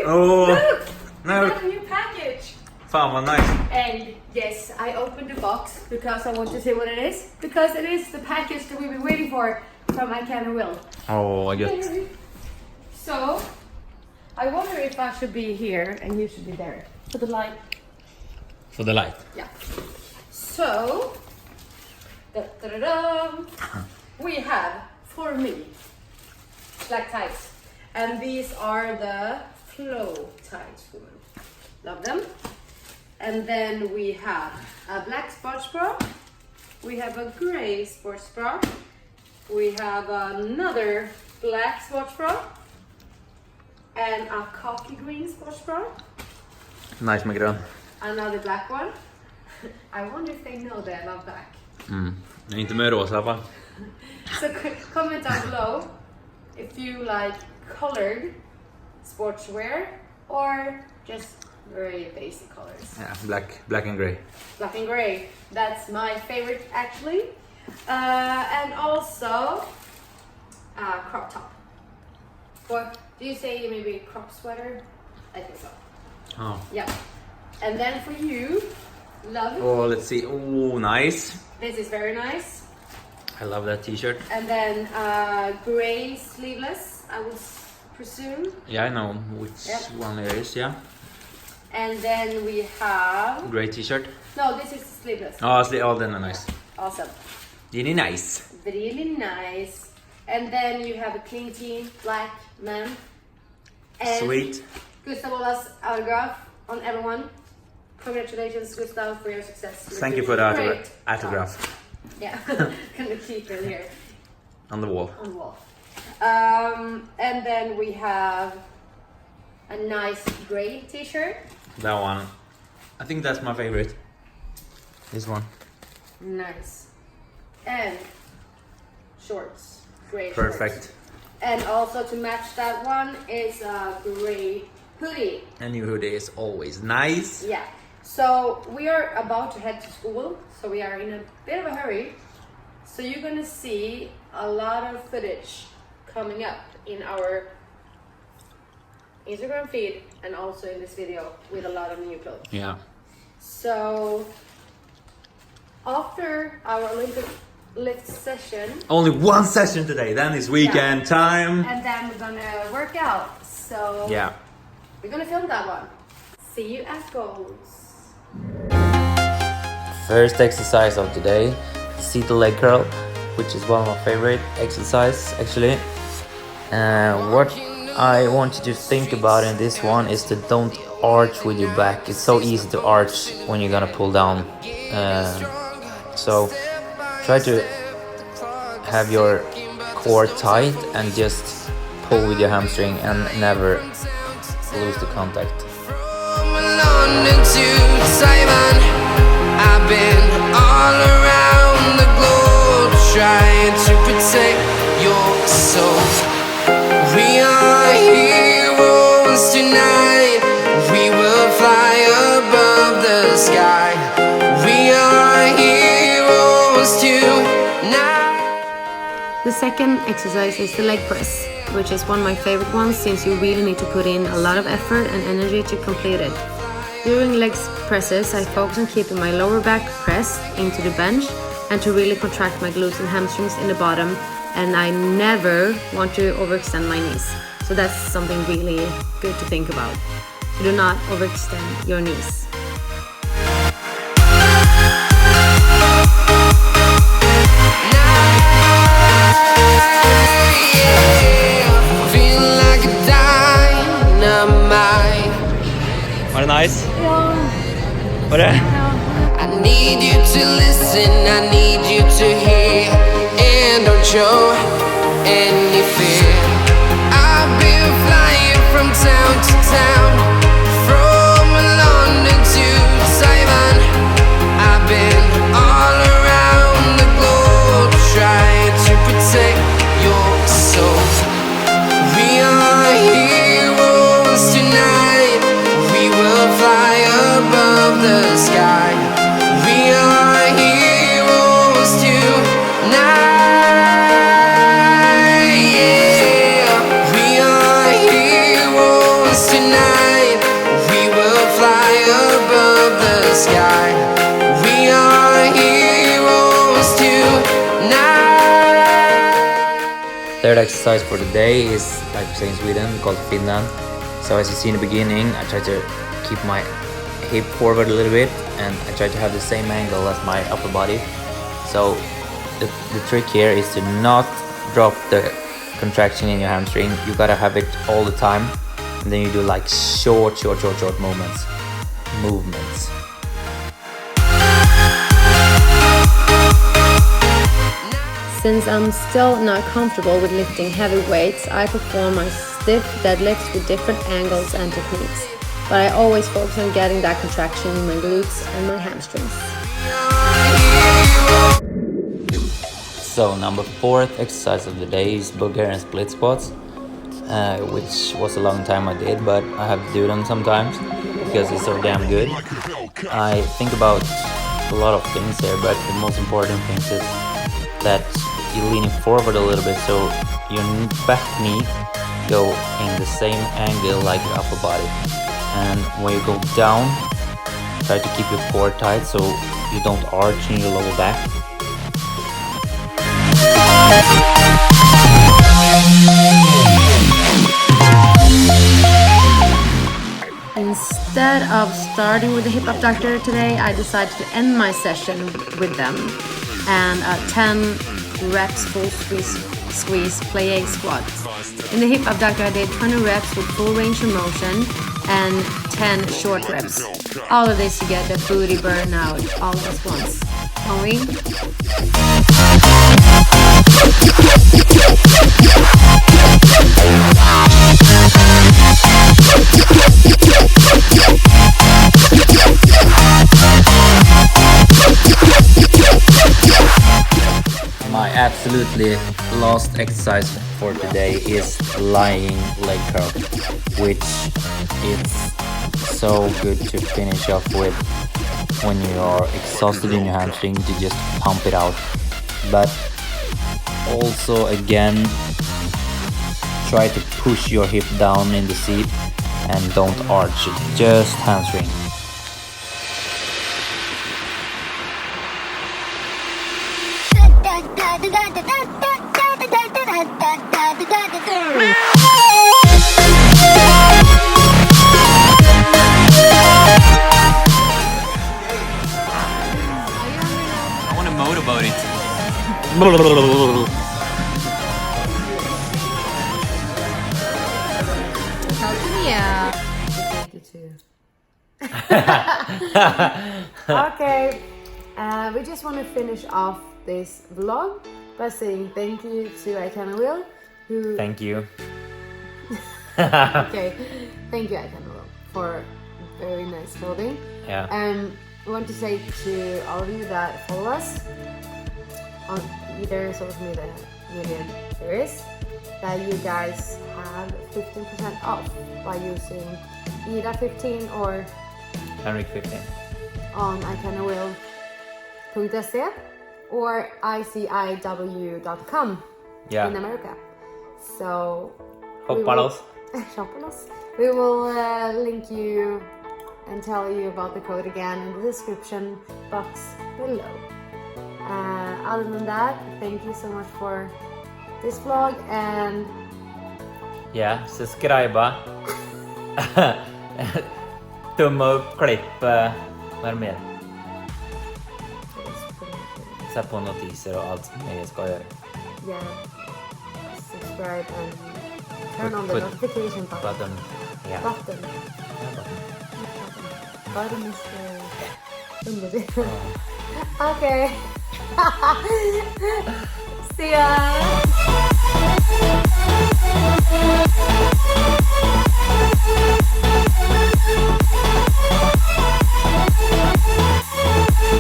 Oh, look! no. We got a new package. Fan vad nice. And yes, I opened the box because I want to see what it is. Because it is the package that we've been waiting for from ICIW. Oh, I get. So, I wonder if I should be here and you should be there. For the light. For the light. Yeah. So, we have, for me, black tights. And these are the flow tights, woman. Love them. And then we have a black sports bra. We have a gray sports bra. We have another black sports bra. And a coffee green sports bra. Nice med grön. Another black one. I wonder if they know that I love black. Inte med rosa i alla fall. So comment down below if you like colored sportswear or just very basic colors. Yeah, black and grey. Black and gray. That's my favorite actually. And also crop top. Or do you say maybe crop sweater? I think so. Oh. Yeah. And then for you, love. Oh, let's see. Oh, nice. This is very nice. I love that t-shirt. And then gray sleeveless, I would presume. Yeah, I know which one it is, yeah. And then we have... Gray t-shirt. No, this is sleeveless. Oh, then nice. Awesome. Really nice. Really nice. And then you have a clean jean, black man. And Sweet. Gustav Ola's autograph on everyone. Congratulations, Gustav, for your success. Thank you for the autograph. Yeah, gonna keep it here. On the wall. On the wall. And then we have a nice gray t-shirt. That one. I think that's my favorite. This one. Nice. And shorts. Gray Perfect. shorts. And also to match that one is a gray hoodie. A new hoodie is always nice. Yeah. So we are about to head to school. So we are in a bit of a hurry. So you're gonna see a lot of footage coming up in our Instagram feed and also in this video with a lot of new clothes. Yeah. So after our Olympic lift session, Only one session today, then it's weekend time. and then we're gonna work out. So Yeah. we're gonna film that one. See you at goals. First exercise of today, seated leg curl, which is one of my favorite exercise actually. What I want you to think about in this one is to don't arch with your back. It's so easy to arch when you're gonna pull down. So try to have your core tight and just pull with your hamstring and never lose the contact. London to Taiwan, I've been all around the globe trying to protect your soul. We are heroes tonight. We will fly above the sky. We are heroes tonight. The second exercise is the leg press, which is one of my favorite ones since you really need to put in a lot of effort and energy to complete it. During leg presses, I focus on keeping my lower back pressed into the bench and to really contract my glutes and hamstrings in the bottom, and I never want to overextend my knees. So that's something really good to think about. Do not overextend your knees. Var det nice? Ja. Var det? I need you to listen, I need you to hear, and don't show any fear. I've been flying from town to town, from London to Taiwan. I've been all around the globe trying to protect your soul. We are heroes tonight. We will fly above the sky. We are heroes tonight. Yeah. exercise for the day is, like we say in Sweden, called Finland. So as you see in the beginning, I try to keep my hip forward a little bit, and I try to have the same angle as my upper body. So the trick here is to not drop the contraction in your hamstring. You gotta have it all the time, and then you do like short movements. Since I'm still not comfortable with lifting heavy weights, I perform my stiff deadlifts with different angles and techniques. But I always focus on getting that contraction in my glutes and my hamstrings. So number 4th exercise of the day is Bulgarian split squats, which was a long time I did, but I have to do them sometimes because it's so damn good. I think about a lot of things here, but the most important thing is that you're leaning forward a little bit, so your back knee go in the same angle like your upper body. And when you go down, try to keep your core tight so you don't arch in your lower back. Instead of starting with the hip abductor today, I decided to end my session with them and 10 reps full squeeze plie squat. In the hip abductor I did 20 reps with full range of motion and 10 short reps. All of this to get the booty burn out all at once. Can we? My absolutely last exercise for today is lying leg curl, which is so good to finish off with when you are exhausted in your hamstring, to just pump it out. But also again, try to push your hip down in the seat and don't arch it, just hamstring. I want to motorboat it. Yeah. Thank you too. Okay, we just want to finish off this vlog by saying thank you to ICIW, who... Thank you. Okay, thank you ICIW for very nice clothing. Yeah. I want to say to all of you that follow us on either social media there is, that you guys have 15% off by using either 15 or Henrik 15. on ICIW.se or ICIW.com Yeah. in America. So Hoppalos. we will link you and tell you about the code again in the description box below. Other than that, thank you so much for this vlog, and Ja, subscriba. Tumma upp, klipp. Vad är det mer? Sätt på notiser och allt som ni ska göra. yeah, subscribe and turn on the Put notification button. Button. Ja. Button. Button is the... Okay. See ya.